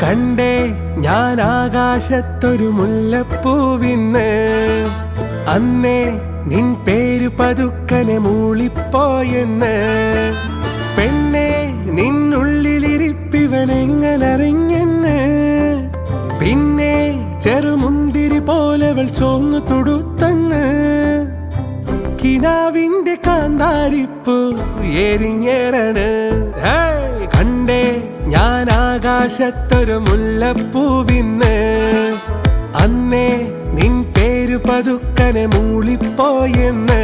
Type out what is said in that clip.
കണ്ടേ ഞാൻ ആകാശത്തൊരു മുല്ലപ്പൂവിന്ന് അന്നേ നിൻ പേര് പതുക്കനെ മൂളിപ്പോയെന്ന് പെണ്ണെ നിന്നുള്ളിലിരിപ്പിവനെങ്ങനറിഞ്ഞെന്ന് പിന്നെ ചെറുമുന്തിരി പോലെവൾ ചോന്നു തൊടുത്തന്ന് കിനാവിന്റെ കാന്താരിപ്പൂ എരിഞ്ഞേറാണ് കണ്ടേ ഞാൻ ആകാശത്തൊരു മുല്ലപ്പൂവിന്ന് അന്നേ നിൻ പേര് പതുക്കനെ മൂളിപ്പോയെന്ന്